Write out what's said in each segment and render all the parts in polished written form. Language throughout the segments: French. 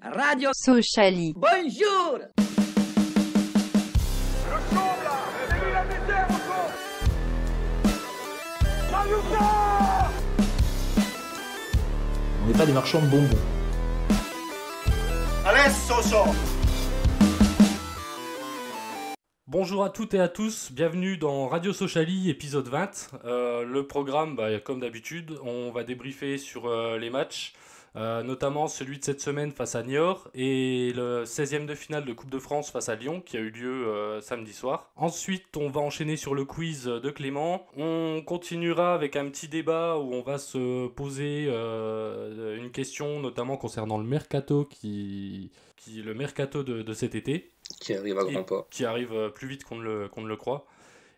Radio Sociali. Bonjour. On n'est pas des marchands de bonbons. Allez, Soso! Bonjour à toutes et à tous, bienvenue dans Radio Sociali, épisode 20. Le programme, comme d'habitude, on va débriefer sur les matchs, notamment celui de cette semaine face à Niort et le 16e de finale de Coupe de France face à Lyon qui a eu lieu samedi soir. Ensuite, on va enchaîner sur le quiz de Clément. On continuera avec un petit débat où on va se poser une question, notamment concernant le mercato, le mercato de cet été. Qui arrive à grands pas. Qui arrive plus vite qu'on ne le croit.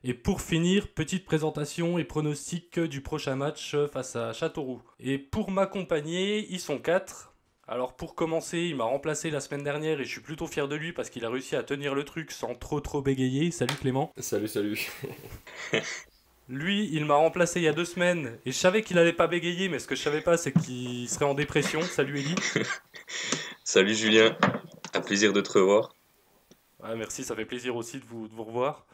Et pour finir, petite présentation et pronostic du prochain match face à Châteauroux. Et pour m'accompagner, ils sont 4. Alors pour commencer, il m'a remplacé la semaine dernière et je suis plutôt fier de lui parce qu'il a réussi à tenir le truc sans trop bégayer. Salut Clément. Salut. Lui, il m'a remplacé il y a 2 semaines et je savais qu'il allait pas bégayer, mais ce que je savais pas, c'est qu'il serait en dépression. Salut Eli. Salut Julien, un plaisir de te revoir. Ah, merci, ça fait plaisir aussi de vous revoir.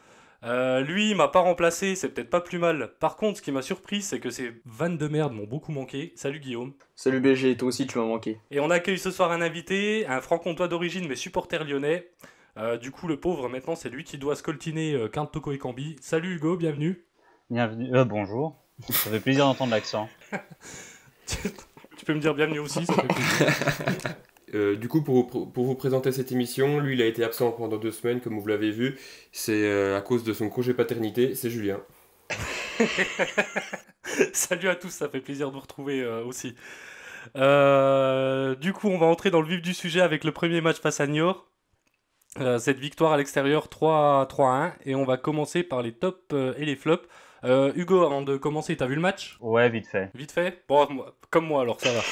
Lui, il m'a pas remplacé, c'est peut-être pas plus mal. Par contre, ce qui m'a surpris, c'est que ces vannes de merde m'ont beaucoup manqué. Salut Guillaume. Salut BG, toi aussi tu m'as manqué. Et on accueille ce soir un invité, un franc-comtois d'origine mais supporter lyonnais. Du coup, le pauvre, maintenant, c'est lui qui doit scoltiner Karl Toko Ekambi. Salut Hugo, bienvenue. Bienvenue, bonjour. Ça fait plaisir d'entendre l'accent. Tu peux me dire bienvenue aussi, ça fait plaisir. Du coup, pour vous présenter cette émission, lui, il a été absent pendant 2 semaines, comme vous l'avez vu. C'est à cause de son congé paternité, c'est Julien. Salut à tous, ça fait plaisir de vous retrouver aussi. Du coup, on va entrer dans le vif du sujet avec le premier match face à Niort. Cette victoire à l'extérieur 3-1, et on va commencer par les tops et les flops. Hugo, avant de commencer, t'as vu le match ? Ouais, vite fait. Vite fait ? Bon, comme moi alors, ça va.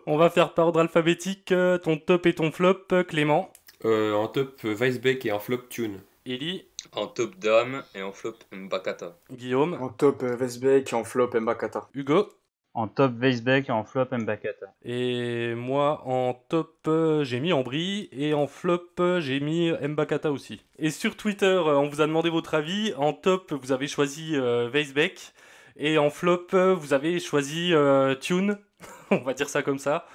On va faire par ordre alphabétique, ton top et ton flop, Clément. En top, Weisbeck et en flop, Thune. Eli. En top Dame et en flop Mbakata. Guillaume. En top Vesbeck et en flop Mbakata. Hugo. En top Weisbeck et en flop Mbakata. Et moi, en top, j'ai mis Ambry, et en flop, j'ai mis Mbakata aussi. Et sur Twitter, on vous a demandé votre avis. En top, vous avez choisi Weisbeck, et en flop, vous avez choisi Thune. On va dire ça comme ça.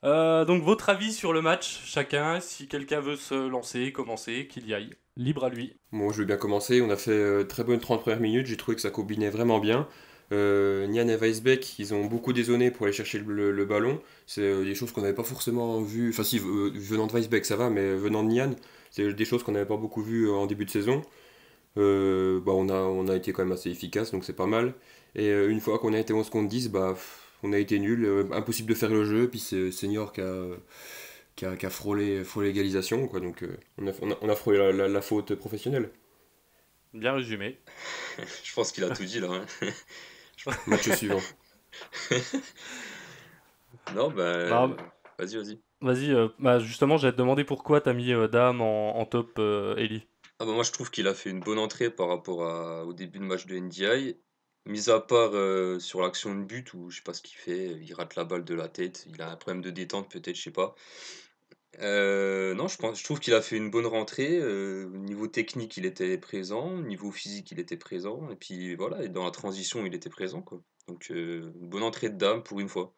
Donc votre avis sur le match, chacun, si quelqu'un veut se lancer, commencer, qu'il y aille. Libre à lui. Bon, je vais bien commencer. On a fait très bonnes 30 premières minutes. J'ai trouvé que ça combinait vraiment bien. Nian et Weisbeck, ils ont beaucoup dézonné pour aller chercher le ballon. C'est des choses qu'on n'avait pas forcément vues. Enfin, si, venant de Weisbeck, ça va, mais venant de Nian, c'est des choses qu'on n'avait pas beaucoup vues en début de saison. On a été quand même assez efficace, donc c'est pas mal. Et une fois qu'on a été 11 contre 10, on a été nuls. Impossible de faire le jeu. Puis c'est Senior qui a frôlé l'égalisation, quoi. Donc on a frôlé la faute professionnelle. Bien résumé. Je pense qu'il a tout dit là. Hein. Match suivant. Non, vas-y. Vas-y, justement, j'allais te demander pourquoi t'as mis Dame en top, Eli. Moi je trouve qu'il a fait une bonne entrée par rapport au début de match de NDI. Mis à part sur l'action de but où je sais pas ce qu'il fait, il rate la balle de la tête, il a un problème de détente peut-être, je sais pas. Non, je trouve qu'il a fait une bonne rentrée. Au niveau technique, il était présent. Au niveau physique, il était présent. Et puis voilà, et dans la transition, il était présent, quoi. Donc, une bonne entrée de Dame pour une fois.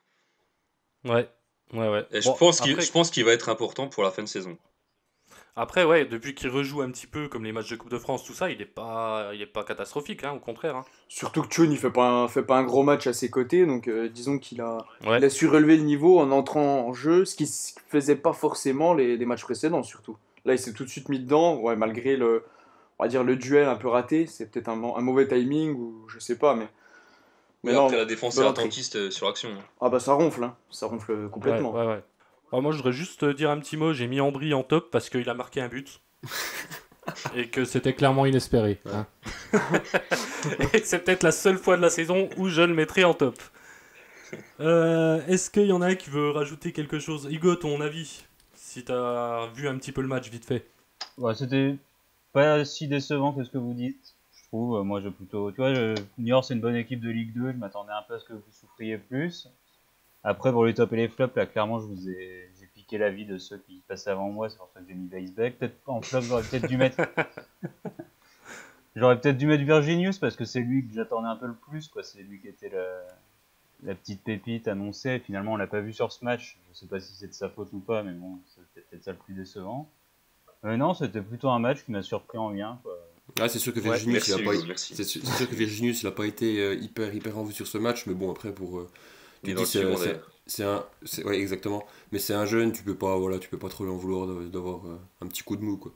Ouais. Et Bon, je pense qu'il va être important pour la fin de saison. Après, ouais, depuis qu'il rejoue un petit peu comme les matchs de Coupe de France, tout ça, il est pas catastrophique, hein, au contraire. Hein. Surtout que Thune il fait pas un gros match à ses côtés, donc disons qu'il a, Ouais. il a su relever le niveau en entrant en jeu, ce qui faisait pas forcément les matchs précédents surtout. Là il s'est tout de suite mis dedans, ouais, malgré on va dire le duel un peu raté, c'est peut-être un mauvais timing ou je sais pas, mais non, Après la défense est bonne entrée. attentiste sur l'action. Hein. Ah bah ça ronfle, hein. Ça ronfle complètement. Ouais. Alors moi, je voudrais juste dire un petit mot. J'ai mis Ambry en top parce qu'il a marqué un but. Et que c'était clairement inespéré. Hein. Et c'est peut-être la seule fois de la saison où je le mettrai en top. Est-ce qu'il y en a un qui veut rajouter quelque chose ? Hugo, ton avis ? Si t'as vu un petit peu le match, vite fait. Ouais, c'était pas si décevant que ce que vous dites. Je trouve, Niort c'est une bonne équipe de Ligue 2, je m'attendais un peu à ce que vous souffriez plus. Après, pour les tops et les flops, là, clairement, j'ai piqué l'avis de ceux qui passaient avant moi, c'est pour ça que j'ai mis Weisbeck. Peut-être en flop, j'aurais peut-être dû mettre Virginius parce que c'est lui que j'attendais un peu le plus, quoi. C'est lui qui était la petite pépite annoncée. Et finalement, on l'a pas vu sur ce match. Je sais pas si c'est de sa faute ou pas, mais bon, c'était peut-être ça le plus décevant. Non, c'était plutôt un match qui m'a surpris en bien, quoi. Ah, c'est sûr que Ouais, Virginius, Merci il a pas, Hugo, merci. c'est sûr que Virginius, il a pas été hyper en vue sur ce match, mais bon, après, Il est tu dans dis, le suivant d'ailleurs. ouais, exactement. Mais c'est un jeune, tu peux pas trop lui en vouloir d'avoir un petit coup de mou, quoi.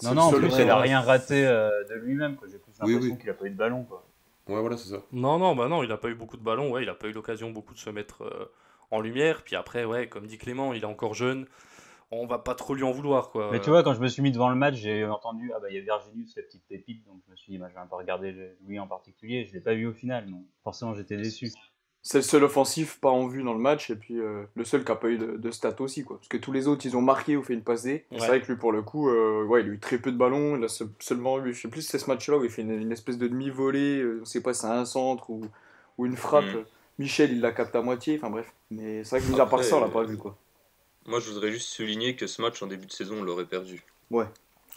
Non, C'est non, en le seul plus, il vrai, a ouais. rien raté de lui-même, quoi. J'ai plus Oui, l'impression oui. qu'il a pas eu de ballon, quoi. Ouais, voilà, c'est ça. Non, bah non, il a pas eu beaucoup de ballons, ouais, il a pas eu l'occasion beaucoup de se mettre en lumière. Puis après, ouais, comme dit Clément, il est encore jeune, on va pas trop lui en vouloir, quoi. Mais tu vois, quand je me suis mis devant le match, j'ai entendu, ah bah il y a Virginius, la petite pépite, donc je me suis dit, bah, je vais un peu regarder lui en particulier. Je l'ai pas vu au final, donc forcément j'étais déçu. C'est le seul offensif pas en vue dans le match, et puis le seul qui a pas eu de stats aussi, quoi. Parce que tous les autres, ils ont marqué ou fait une passe D. Et Ouais. c'est vrai que lui, pour le coup, ouais, il a eu très peu de ballons. Il a seulement eu, je sais plus si c'est ce match-là où il fait une espèce de demi-volée, on sait pas si c'est un centre ou une frappe. Mm. Michel, il la capte à moitié, enfin bref. Mais c'est vrai que mis à part Après, ça, on l'a pas vu, quoi. moi je voudrais juste souligner que ce match en début de saison, on l'aurait perdu. Ouais.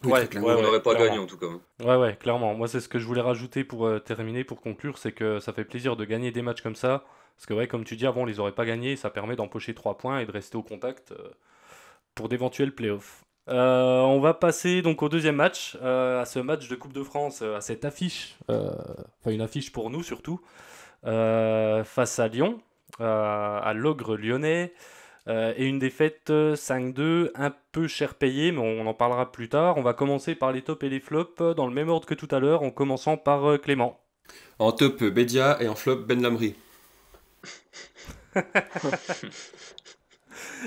Oui, Ouais, très clairement. ouais, On n'aurait pas clairement. gagné en tout cas. Ouais, ouais, clairement. Moi, c'est ce que je voulais rajouter pour terminer, pour conclure, c'est que ça fait plaisir de gagner des matchs comme ça. Parce que, ouais, comme tu dis, avant, on les aurait pas gagnés, et ça permet d'empocher 3 points et de rester au contact pour d'éventuels playoffs. On va passer donc au deuxième match, à ce match de Coupe de France, à cette affiche, enfin une affiche pour nous surtout, face à Lyon, à l'Ogre lyonnais. Et une défaite 5-2, un peu cher payée, mais on en parlera plus tard. On va commencer par les tops et les flops dans le même ordre que tout à l'heure, en commençant par Clément. En top, Bedia et en flop, Ben Lamry.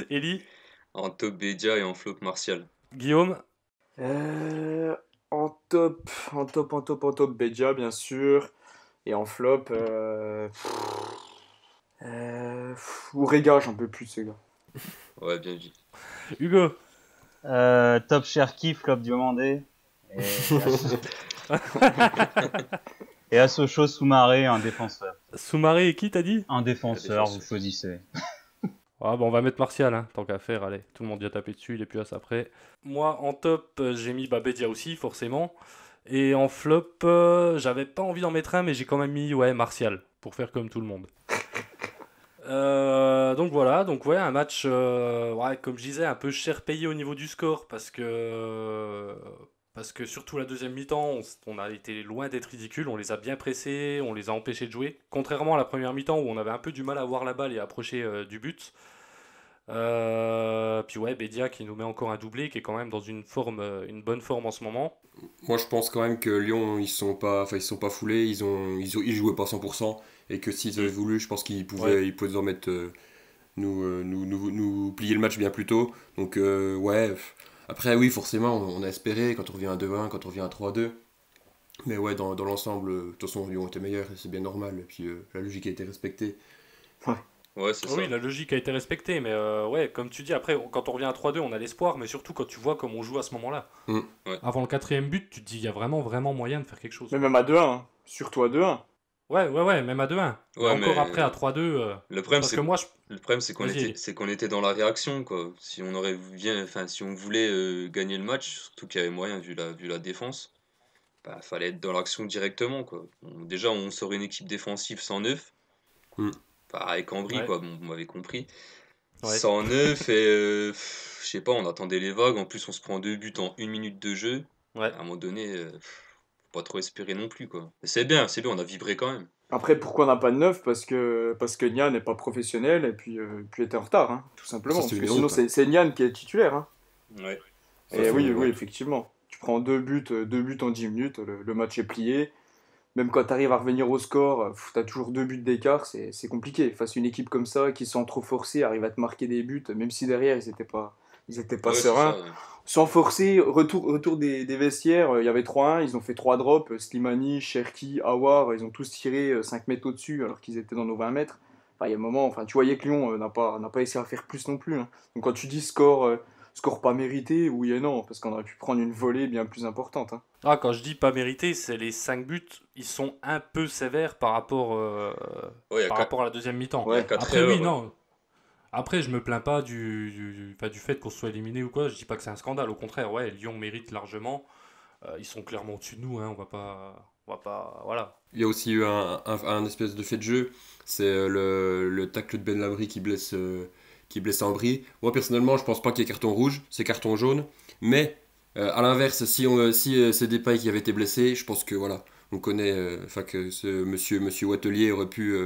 Eli, En top Bédia et en flop Martial. Guillaume, En top, Beja, bien sûr. Et en flop, Ourega, j'en peux plus, ces gars. Ouais, bien vu. Hugo, Top Cherki, flop Diomandé. Et à Sochaux, Soumaré, un défenseur. Soumaré et qui t'as dit? Un défenseur, défenseur. vous choisissez. Ah bon, on va mettre Martial, hein, tant qu'à faire, allez. Tout le monde y a tapé dessus, il est plus à ça après. Moi, en top, j'ai mis Bedia aussi, forcément. Et en flop, j'avais pas envie d'en mettre un, mais j'ai quand même mis ouais, Martial, pour faire comme tout le monde. Donc voilà, donc ouais, un match, ouais, comme je disais, un peu cher payé au niveau du score, parce que surtout la deuxième mi-temps, on a été loin d'être ridicule, on les a bien pressés, on les a empêchés de jouer. Contrairement à la première mi-temps où on avait un peu du mal à avoir la balle et à approcher du but. Puis ouais, Bedia qui nous met encore un doublé, qui est quand même dans une bonne forme en ce moment. Moi, je pense quand même que Lyon, ils se sont pas foulés, ils jouaient pas 100%, et que s'ils avaient voulu, je pense qu'ils pouvaient nous en mettre, nous plier le match bien plus tôt. Donc, ouais. Après, oui, forcément, on a espéré quand on revient à 2-1, quand on revient à 3-2. Mais ouais, dans l'ensemble, de toute façon, Lyon était meilleur, et c'est bien normal. Et puis, la logique a été respectée. Ouais, c'est Oui, ça. la logique a été respectée, mais ouais, comme tu dis, après, quand on revient à 3-2, on a l'espoir, mais surtout quand tu vois comme on joue à ce moment-là. Ouais. Avant le quatrième but, tu te dis, il y a vraiment moyen de faire quelque chose. Mais même à 2-1, hein. Surtout à 2-1. Ouais, même à 2-1. Mais Ouais, encore mais après, à 3-2, le problème, parce c'est que moi, le problème, c'est qu'on Vas-y. était, dans la réaction, quoi. Si on aurait bien, enfin, si on voulait gagner le match, surtout qu'il y avait moyen vu la défense, bah, fallait être dans l'action directement, quoi. Déjà, on sort une équipe défensive 109, Mm. enfin, avec Ambry, Ouais. quoi. Bon, vous m'avez compris. Ouais. 109 et je sais pas, on attendait les vagues. En plus, on se prend 2 buts en 1 minute de jeu. Ouais. À un moment donné, faut pas trop espérer non plus, quoi. Mais c'est bien, on a vibré quand même. Après, pourquoi on n'a pas de neuf? Parce que Nian n'est pas professionnel et puis était en retard, hein, tout simplement. Ça, c'est Parce que une sinon, honte, hein. c'est Nian qui est titulaire. Hein. Ouais. Ça, Et c'est oui, une honte. effectivement. Tu prends deux buts en 10 minutes, le match est plié. Même quand tu arrives à revenir au score, tu as toujours 2 buts d'écart, c'est compliqué. Face à une équipe comme ça, qui sans trop forcer, arrive à te marquer des buts, même si derrière, ils étaient pas Ouais, c'est sereins. ça, ouais. Sans forcer, retour des vestiaires, il y avait 3-1, ils ont fait 3 drops, Slimani, Cherki, Awar, ils ont tous tiré 5 mètres au-dessus alors qu'ils étaient dans nos 20 mètres. Enfin, il y a un moment, enfin, tu voyais que Lyon n'a pas essayé à faire plus non plus. Hein. Donc quand tu dis score pas mérité, oui et non, parce qu'on aurait pu prendre une volée bien plus importante. Hein. Ah, quand je dis pas mérité, c'est les 5 buts, ils sont un peu sévères par rapport, Ouais, il y a par quatre- rapport à la deuxième mi-temps. il y a Ouais. quatre Après, oui, erreurs, non. Après, je me plains pas enfin, du fait qu'on soit éliminé ou quoi. Je dis pas que c'est un scandale. Au contraire, ouais, Lyon mérite largement. Ils sont clairement au-dessus de nous. Hein. On va pas. Voilà. Il y a aussi eu un espèce de fait de jeu, c'est le tacle de Ben Lamry qui blesse Ambry. Moi personnellement, je pense pas qu'il y ait carton rouge, c'est carton jaune. Mais à l'inverse, si c'est Depay qui avait été blessé, je pense que voilà, on connaît, enfin que ce monsieur Wattelier aurait pu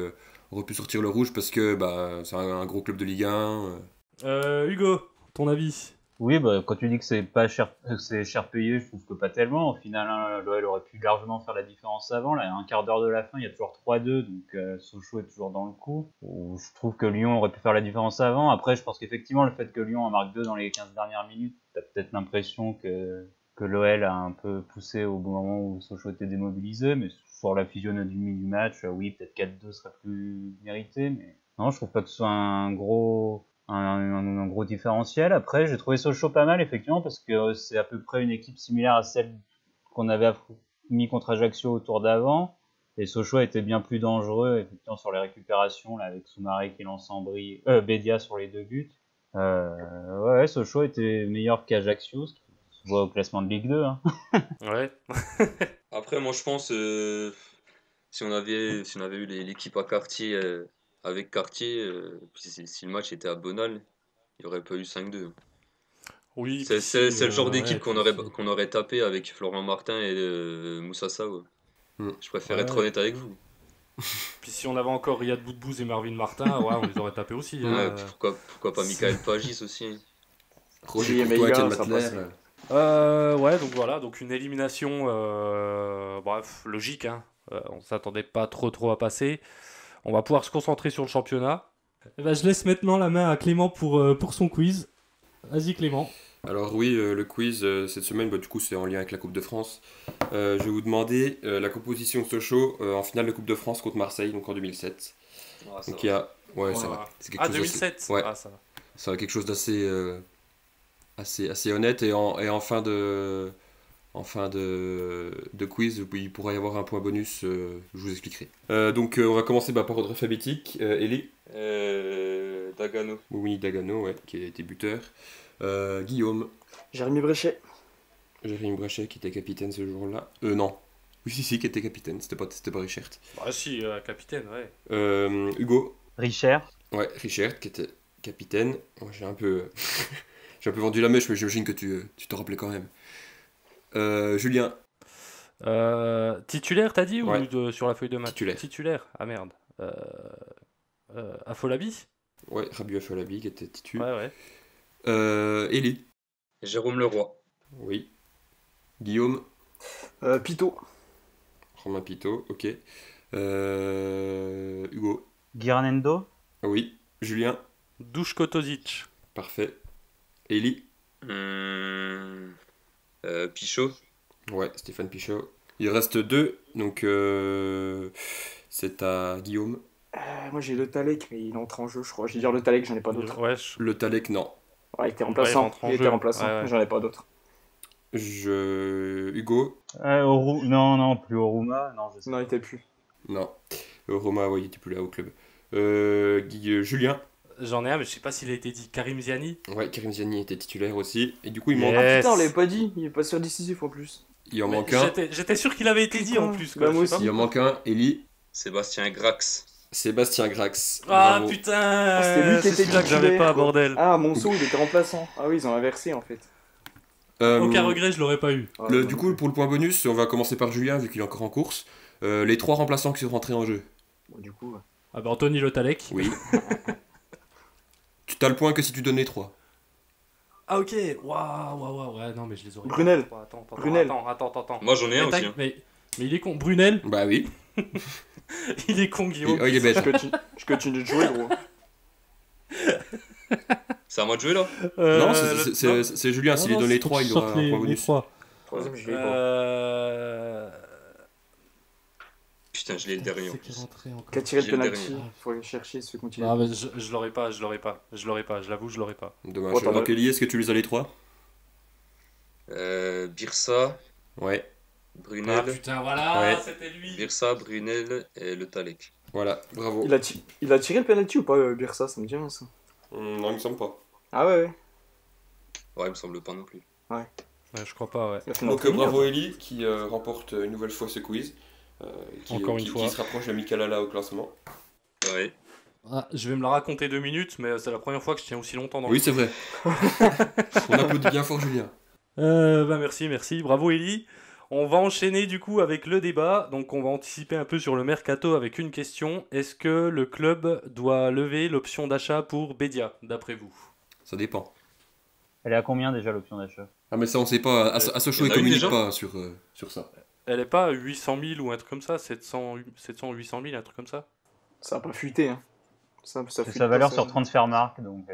sortir le rouge parce que bah c'est un gros club de Ligue 1. Hugo, ton avis? Oui, bah, quand tu dis que c'est pas cher, que c'est cher payé, je trouve que pas tellement. Au final, hein, l'OL aurait pu largement faire la différence avant. Là, à un quart d'heure de la fin, il y a toujours 3-2, donc Sochaux est toujours dans le coup. Je trouve que Lyon aurait pu faire la différence avant. Après, je pense qu'effectivement, le fait que Lyon en marque 2 dans les 15 dernières minutes, t'as peut-être l'impression que l'OL a un peu poussé au bon moment où Sochaux était démobilisé. Mais sur la physionomie du match, oui, peut-être 4-2 serait plus mérité. Mais non, je trouve pas que ce soit un gros différentiel. Après, j'ai trouvé Sochaux pas mal, effectivement, parce que c'est à peu près une équipe similaire à celle qu'on avait mis contre Ajaccio au tour d'avant. Et Sochaux était bien plus dangereux, effectivement, sur les récupérations, là, avec Soumaré qui lance Bédia sur les 2 buts. Ouais, Sochaux était meilleur qu'Ajaccio, ce qui se voit au classement de Ligue 2. Hein. Ouais. Après, moi, je pense, si on avait eu l'équipe à Cartier, avec Cartier, puis si le match était à Bonal, il n'y aurait pas eu 5-2. Oui, C'est puis c'est- si, c'est le genre d'équipe ouais, puis si. qu'on aurait tapé avec Florent Martin et Moussa Sow. Hmm. Je préfère être Ouais. honnête avec vous. Puis si on avait encore Riyad Boudbouz et Marvin Martin, ouais, on les aurait tapés aussi. Ouais, Hein. pourquoi pas Michael Pagis aussi. Roger Julien Courtois, Meiga, Étienne ça Matler. passe. Ouais, donc voilà, donc une élimination, bref, logique. Hein. On s'attendait pas trop à passer. On va pouvoir se concentrer sur le championnat. Eh ben, je laisse maintenant la main à Clément pour son quiz. Vas-y Clément. Alors oui, le quiz cette semaine, bah, du coup c'est en lien avec la Coupe de France. Je vais vous demander la composition de Sochaux en finale de Coupe de France contre Marseille, donc en 2007. Ah, ça Donc va. il y a... Ouais, ça Ouais. va. C'est quelque Ah, chose 2007. Ouais. Ah, ça va. Ça va quelque chose d'assez assez honnête et en fin de quiz, il pourra y avoir un point bonus, je vous expliquerai. Donc on va commencer par ordre alphabétique. Eli, Dagano. Moumini Dagano, ouais, qui a été buteur. Guillaume, Jérémy Bréchet. Jérémy Brachet qui était capitaine ce jour-là. Non. Oui, si, qui était capitaine, c'était pas Richard. Bah si, capitaine, ouais. Hugo, Richer, ouais, Richard qui était capitaine. Moi, j'ai un peu vendu la mèche, mais j'imagine que tu te rappelais quand même. Julien, Titulaire, t'as dit, Ouais. ou sur la feuille de match? Titulaire. Ah merde. Afolabi? ouais, Rabiu Afolabi qui était titulaire. Ouais. Eli, Jérôme Leroy. oui. Guillaume, Pito. Romain Pito, ok. Hugo, Guirnendo, ah oui. Julien, Duško Tozic. parfait. Eli, Pichot. ouais, Stéphane Pichot. Il reste 2, donc c'est à Guillaume. Moi j'ai le Talek, mais il entre en jeu, je crois. Je vais dire le Talek, j'en ai pas d'autres. Ouais, Le Talek, non. Ouais, il était il remplaçant. rentre en Il était jeu. remplaçant, Ouais. j'en ai pas d'autres. Hugo, non, plus Oruma, non, je sais Non, pas. il était plus. non. Roma, ouais, il était plus là au club. Julien, J'en ai un, mais je sais pas s'il a été dit. Karim Ziani. ouais, Karim Ziani était titulaire aussi. Et du coup, il, Yeah. manque, Ah putain, on Yes. l'avait pas dit, il est pas sur décisif en plus. il en Mais manque un. J'étais sûr qu'il avait été dit en plus. Quoi. Bah, moi Je sais aussi. Il en manque un. Eli, Sébastien Grax. Sébastien Grax. Ah Bravo. putain, c'était lui qui c'est était celui-là que j'avais titulaire. pas, bordel. Ah, Monceau, il était remplaçant. Ah oui, ils ont inversé en fait. Aucun regret, je l'aurais pas eu. Ah, Du coup, pour le point bonus, on va commencer par Julien, vu qu'il est encore en course. Les 3 remplaçants qui sont rentrés en jeu. Bon, du coup, Ah bah Anthony Le Talec. Oui. Tu t'as le point que si tu donnes les 3. Ah ok, waouh, ouais, non mais je les aurais. Brunel. Attends, Brunel. attends. Moi, j'en ai un Mais, aussi. hein. mais il est con, Brunel, Bah oui. il est con Guillaume. Il est bête. je continue de jouer, gros. C'est à moi de jouer là. Non, non. c'est Julien. S'il les donne les 3, il aura un point bonus. Troisième, je l'ai pas. Putain, je l'ai le dernier en C'est qui est plus. rentré encore. Qui a tiré le J'ai le penalty. dernier. Faut aller chercher ceux qui ont tiré. Non mais je l'aurais pas, je l'aurais pas, je l'avoue, je l'aurais pas. Dommage. Oh, t'en Donc, as- Eli, est-ce que tu les as les 3? Birsa, Ouais. Brunel. Ah putain, voilà, Ouais. c'était lui. Birsa, Brunel et le Talek. Voilà. Bravo. Il a tiré le penalty ou pas, Birsa? Ça me dit rien ça. Non, il me semble pas. Ah ouais. Ouais, il me semble pas non plus. Ouais, je crois pas, ouais. Il a fait une Donc entrée bravo bien. Eli qui remporte une nouvelle fois ce quiz. Encore une fois. Qui se rapproche de Mikalala au classement. Ouais. Ah, je vais me la raconter 2 minutes, mais c'est la première fois que je tiens aussi longtemps dans Oui, le c'est vrai. On applaudit bien fort Julien. merci, bravo Ellie. On va enchaîner du coup avec le débat. Donc on va anticiper un peu sur le mercato avec une question. Est-ce que le club doit lever l'option d'achat pour Bédia, d'après vous? Ça dépend. Elle est à combien déjà l'option d'achat? Ah mais ça on sait pas, à Sochaux Il y ils en a une communiquent déjà pas sur ça. Elle est pas à 800 000 ou un truc comme ça, 700, 800 000, un truc comme ça? Ça a pas fuité, hein. Ça C'est fuite sa pas, valeur ça. sur Transfermarkt, donc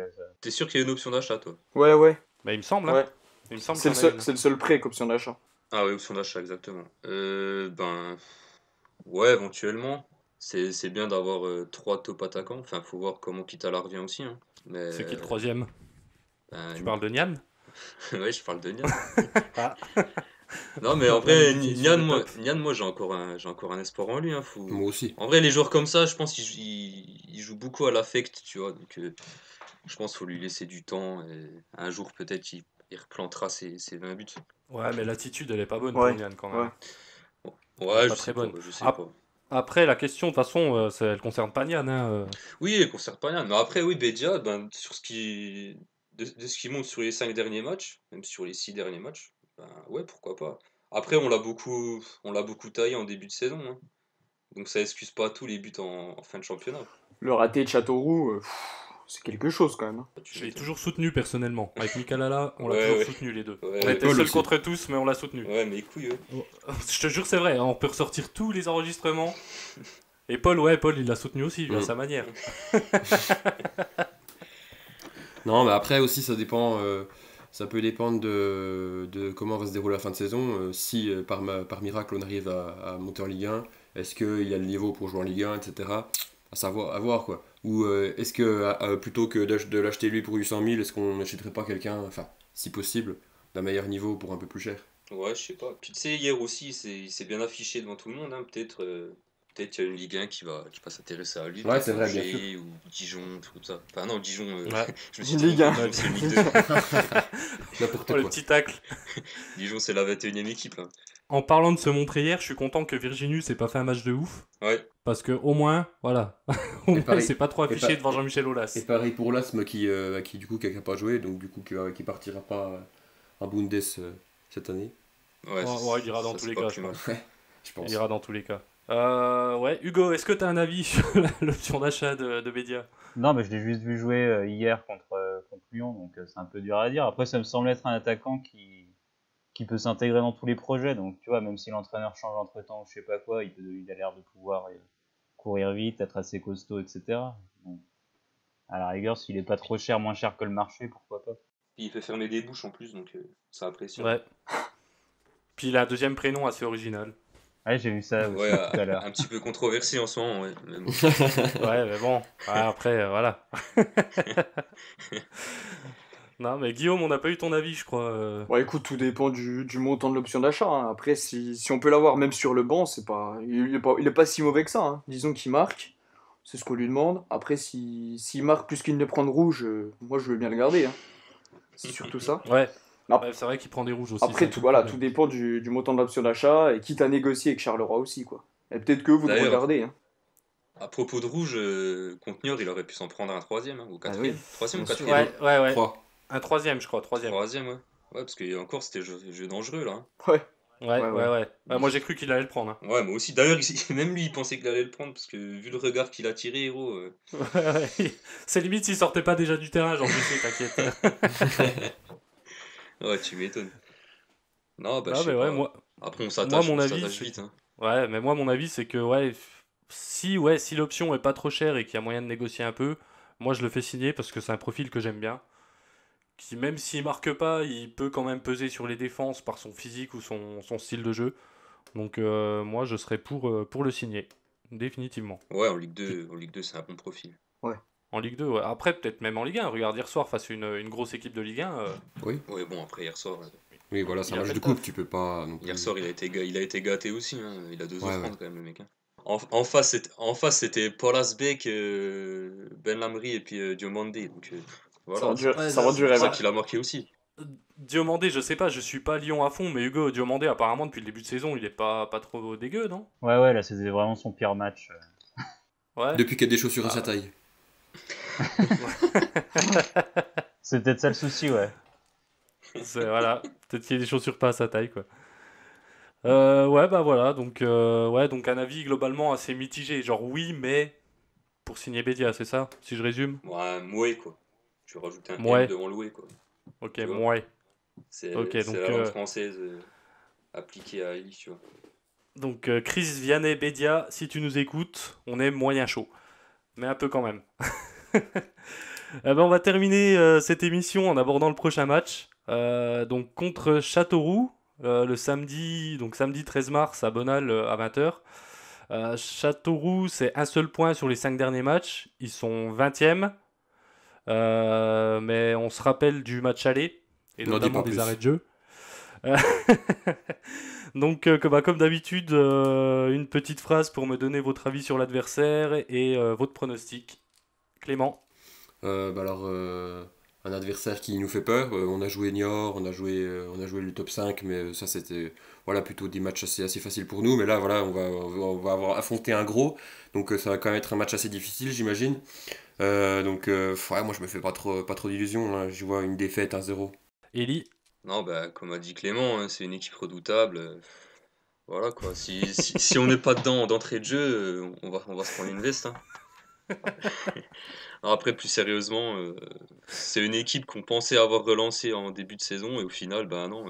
T'es sûr qu'il y a une option d'achat, toi? Ouais. Bah il me semble, hein. Ouais. Il me semble C'est qu'il le y en a seul, une. c'est le seul prêt qu'option d'achat. Ah oui, option d'achat, exactement. Ben, ouais, éventuellement. C'est bien d'avoir 3 top attaquants. Enfin, faut voir comment Kitala revient aussi, hein. Mais, C'est qui le troisième? ben, Tu parles de Nian? ouais, je parle de Nian. Ah. Non, mais en Ouais, vrai, il est sur Nian, le moi, top. Nian, moi j'ai encore un espoir en lui, hein. Moi aussi. En vrai, les joueurs comme ça, je pense qu'ils jouent beaucoup à l'affect, tu vois. Donc, je pense qu'il faut lui laisser du temps. Et un jour, peut-être, il replantera ses 20 buts. Ouais, mais l'attitude, elle est pas bonne Ouais, pour Nian quand même. ouais. Elle est Ouais, pas je très sais pas, bonne. je sais Ah, pas. Après, la question, de toute façon, elle concerne pas Nian, hein. Oui, il concerne pas rien. Mais après, oui, Bedia, ben, de ce qu'il montre sur les 5 derniers matchs, même sur les 6 derniers matchs, ben, ouais, pourquoi pas. Après, on l'a beaucoup taillé en début de saison, hein. Donc ça excuse pas tous les buts en fin de championnat. Le raté de Châteauroux, c'est quelque chose quand même, hein. Tu Je l'ai m'étonnes. toujours soutenu personnellement. Avec Mikalala, on l'a Ouais, toujours ouais. soutenu les deux. Ouais, On ouais. était Paul seuls aussi. contre tous, mais on l'a soutenu. Ouais, mais les couilles, ouais. Je te jure, c'est vrai, hein, on peut ressortir tous les enregistrements. Et Paul, ouais, Paul, il l'a soutenu aussi, lui, à Mm. sa manière. Non, mais après aussi, ça dépend. Ça peut dépendre de comment va se dérouler la fin de saison. Si par miracle on arrive à monter en Ligue 1, est-ce qu'il y a le niveau pour jouer en Ligue 1, etc. À voir quoi. Ou est-ce que plutôt que de l'acheter lui pour 800 000, est-ce qu'on n'achèterait pas quelqu'un, enfin, si possible, d'un meilleur niveau pour un peu plus cher? Ouais, je sais pas. Puis tu sais, hier aussi, il s'est bien affiché devant tout le monde, hein. Peut-être qu'il y a une Ligue 1 qui va s'intéresser à lui. Ouais, Peut-être c'est vrai, bien Angers ou Dijon, tout comme ça. Enfin, non, Dijon, Ouais. je me suis Ligue trompé, 1. Dijon, c'est une Ligue 2. N'importe Oh, le quoi. petit tacle. Dijon, c'est la 21e équipe, là. En parlant de se montrer hier, je suis content que Virginius ait pas fait un match de ouf. Ouais. Parce que au moins, voilà. Au moins, pareil- il s'est pas trop et affiché pas- devant Jean-Michel Aulas. Et pareil pour Lasme qui du coup qui n'a pas joué, donc du coup qui partira pas en Bundes cette année. Ouais, Ouais, il ira dans ça, tous c'est les pas cas, plus je mal. pense. Je pense. Il ira dans tous les cas. Ouais, Hugo, est-ce que tu as un avis sur l'option d'achat de Bédia? non, mais je l'ai juste vu jouer hier contre Lyon, donc c'est un peu dur à dire. Après, ça me semble être un attaquant qui peut s'intégrer dans tous les projets, donc tu vois, même si l'entraîneur change entre temps, je sais pas quoi, il a l'air de pouvoir courir vite, être assez costaud, etc. Donc, à la rigueur, s'il est pas trop cher, moins cher que le marché, pourquoi pas. Puis il fait fermer des bouches en plus, donc ça apprécie. Ouais. Puis il a un deuxième prénom assez original. Ouais, j'ai vu ça aussi Ouais, tout à l'heure. un petit peu controversé en ce moment, ouais. Mais bon. Ouais, mais bon. Ouais, après, voilà. Non, mais Guillaume, on n'a pas eu ton avis, je crois. Bon, écoute, tout dépend du montant de l'option d'achat, hein. Après, si on peut l'avoir même sur le banc, il est pas si mauvais que ça, hein. Disons qu'il marque, c'est ce qu'on lui demande. Après, s'il marque plus qu'il ne prend de rouge, moi je veux bien le garder, hein. C'est surtout ça. Ouais. Non. Ouais, c'est vrai qu'il prend des rouges aussi. c'est Après, un peu voilà, le tout problème. dépend du montant de l'option d'achat, et quitte à négocier avec Charleroi aussi, quoi. Et peut-être que vous le D'ailleurs, regardez, hein. À propos de rouge, Conteneur, il aurait pu s'en prendre un troisième, hein, ou Ah quatrième. oui, Troisième ou bien sûr. quatrième? Ouais. 3. Un troisième, je crois, troisième. Troisième, ouais. Ouais, parce que encore, c'était jeu dangereux, là, hein. Ouais. Ouais. Ouais. Moi, j'ai cru qu'il allait le prendre. Hein. Ouais, moi aussi. D'ailleurs, même lui, il pensait qu'il allait le prendre, parce que vu le regard qu'il a tiré, héros. Ouais. C'est limite s'il sortait pas déjà du terrain, j'en sais, t'inquiète. Ouais, tu m'étonnes. Non, bah, Non, je sais mais ouais, pas. moi, Après, on mon on avis, s'attache c'est- vite, hein. Ouais, mais moi, mon avis, c'est que si l'option est pas trop chère et qu'il y a moyen de négocier un peu, moi, je le fais signer parce que c'est un profil que j'aime bien. Qui, même s'il marque pas, il peut quand même peser sur les défenses par son physique ou son style de jeu. Donc, moi, je serais pour le signer. Définitivement. Ouais, en Ligue 2, c'est un bon profil. En Ligue 2, ouais. Après, peut-être même en Ligue 1. Regarde hier soir face à une grosse équipe de Ligue 1. Oui. Ouais, bon, après, hier soir, Oui, voilà, c'est Il un a match fait de le coupe, taf. tu peux pas non plus. il a été gâté aussi, hein. Il a 2 Ouais, offrandes ouais. quand même, le mec, hein. En face, c'était Paul Asbeck, Ben Lamry et puis Diomandé. Donc voilà, c'est Ouais, Ça rend du pour rêve. ça Hein. qu'il a marqué aussi. Diomandé, je sais pas, je suis pas Lyon à fond, mais Hugo Diomandé, apparemment, depuis le début de saison, il est pas trop dégueu, non? Ouais, là, c'était vraiment son pire match. Ouais. Depuis qu'il y a des chaussures à sa Ah. taille. C'est peut-être ça le souci, ouais. Voilà, peut-être qu'il y a des chaussures pas à sa taille, quoi. Ouais, bah voilà, donc un avis globalement assez mitigé. Genre oui, mais pour signer Bédia, c'est ça, si je résume? Ouais, Mouais, quoi. Tu veux rajouter un M Ouais, devant Loué, quoi. ok, Tu vois? ouais. Ok, C'est la langue française appliquée à I, tu vois. donc Chris Vianney Bédia, si tu nous écoutes, on est moyen chaud, mais un peu quand même. Eh ben, on va terminer cette émission en abordant le prochain match. Donc contre Châteauroux, le samedi, donc samedi 13 mars à Bonal à 20h. Châteauroux, c'est un seul point sur les 5 derniers matchs. Ils sont 20e. Mais on se rappelle du match aller, et N'en dis notamment pas des plus. arrêts de jeu. Euh, Donc, comme d'habitude, une petite phrase pour me donner votre avis sur l'adversaire et votre pronostic. Clément. Un adversaire qui nous fait peur. On a joué Niort, on a joué le top 5, mais ça c'était voilà, plutôt des matchs assez faciles pour nous. Mais là, voilà, on va avoir affronté un gros, donc ça va quand même être un match assez difficile, j'imagine. Ouais, moi je me fais pas trop d'illusions, hein. Je vois une défaite 1-0. Eli. Non, bah, comme a dit Clément, hein, c'est une équipe redoutable. Voilà, quoi. Si on n'est pas dedans d'entrée de jeu, on va se prendre une veste, hein. Alors après, plus sérieusement, c'est une équipe qu'on pensait avoir relancée en début de saison et au final, bah non,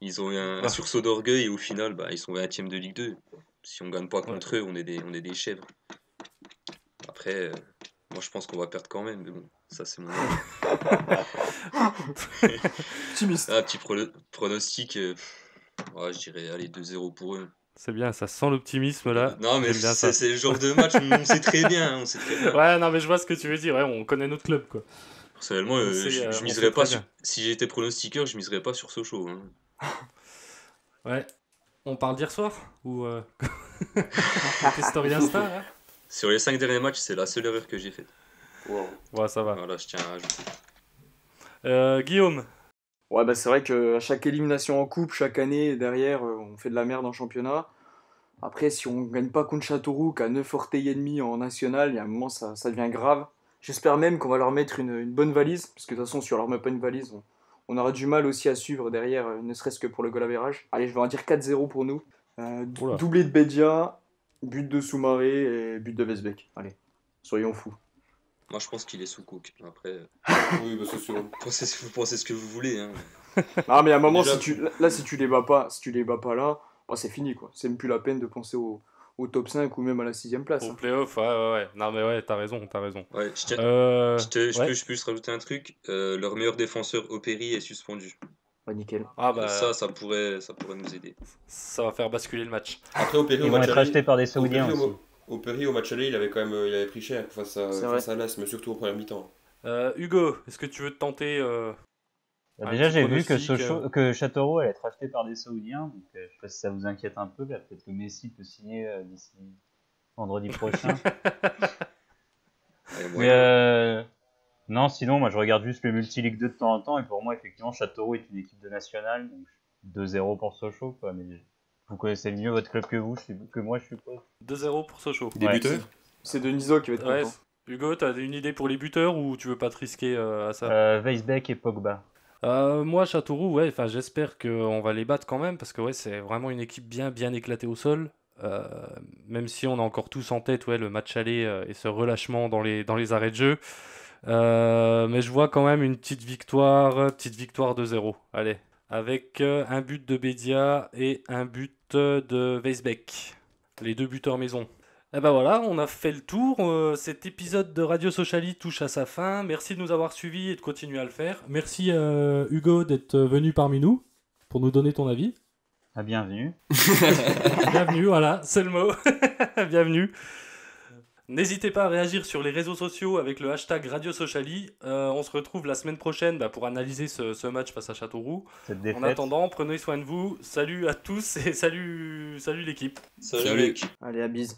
ils ont eu un sursaut d'orgueil et au final, bah, ils sont 20e de Ligue 2. Si on gagne pas Ouais. contre eux, on est des chèvres. Après, moi je pense qu'on va perdre quand même, mais bon, ça c'est mon Optimiste. un petit pronostic. Ouais, je dirais allez 2-0 pour eux. C'est bien, ça sent l'optimisme là. Non, mais J'aime bien ça. c'est le genre de match, on sait très bien, hein, on sait très bien. Ouais, non, mais je vois ce que tu veux dire. Ouais, on connaît notre club, quoi. Personnellement, On sait, je on sait miserais pas très sur. bien. Si j'étais pronostiqueur, je miserais pas sur Sochaux, hein. Ouais. On parle d'hier soir ou côté Story Insta là. Sur les 5 derniers matchs, c'est la seule erreur que j'ai faite. Wow. Ouais, ça va. Voilà, je tiens à rajouter. Guillaume. Ouais, bah c'est vrai qu'à chaque élimination en coupe, chaque année, derrière, on fait de la merde en championnat. Après, si on gagne pas contre Châteauroux, qu'à 9 orteils et demi en national, il y a un moment, ça devient grave. J'espère même qu'on va leur mettre une bonne valise, parce que de toute façon, si on leur met pas une valise, on aura du mal aussi à suivre derrière, ne serait-ce que pour le goal average. Allez, je vais en dire 4-0 pour nous. Oula. Doublé de Bédia, but de Soumaré et but de Vesbeck. Allez, soyons fous. Moi, je pense qu'il est sous cook. Après, Oui, bah c'est sûr. vous pensez ce que vous voulez, hein. Ah, mais à un moment, Déjà- si tu les bats pas là, bah, c'est fini, quoi. C'est même plus la peine de penser au top 5 ou même à la 6ème place. Au Hein. playoff, ouais. Non, mais ouais, t'as raison. Ouais, je tiens. Ouais. Je peux juste rajouter un truc. Leur meilleur défenseur, Opéry, est suspendu. Bah, nickel. Ah bah, Ça pourrait nous aider. ça va faire basculer le match. Après, au Péry, Ils au vont match être aller, achetés par des Saoudiens aussi. au Péry, au match aller, il avait quand même il avait pris cher C'est vrai. face à l'As, mais surtout en première mi-temps. Hugo, est-ce que tu veux te tenter Bah, un déjà, petit j'ai vu pronostic, que Châteauroux allait être acheté par des Saoudiens, donc je sais pas si ça vous inquiète un peu. Là, peut-être que Messi peut signer d'ici vendredi prochain. Allez, Mais moyen. non, sinon, moi je regarde juste le Multi-Ligue 2 de temps en temps, et pour moi, effectivement, Châteauroux est une équipe de nationale, donc 2-0 pour Sochaux, quoi. Mais vous connaissez mieux votre club que moi, je suppose. 2-0 pour Sochaux. Des Ouais. buteurs. C'est Deniso qui va être Ouais. content. Hugo, t'as une idée pour les buteurs ou tu veux pas te risquer à ça? Weisbeck et Pogba. Moi, Châteauroux, ouais, enfin, j'espère qu'on va les battre quand même parce que ouais, c'est vraiment une équipe bien éclatée au sol. Même si on a encore tous en tête ouais, le match aller et ce relâchement dans les arrêts de jeu. Mais je vois quand même une petite victoire 2-0. Allez, avec un but de Bédia et un but de Weisbeck. Les deux buteurs maison. Et ben voilà, on a fait le tour. Cet épisode de Radio Sociali touche à sa fin. Merci de nous avoir suivis et de continuer à le faire. Merci Hugo d'être venu parmi nous pour nous donner ton avis. Ah, bienvenue. Bienvenue, voilà, c'est le mot. Bienvenue. N'hésitez pas à réagir sur les réseaux sociaux avec le hashtag Radio Sociali. On se retrouve la semaine prochaine pour analyser ce match face à Châteauroux. Cette En défaite. attendant, prenez soin de vous. Salut à tous et salut l'équipe. Salut Salut. mec. Allez, à bise.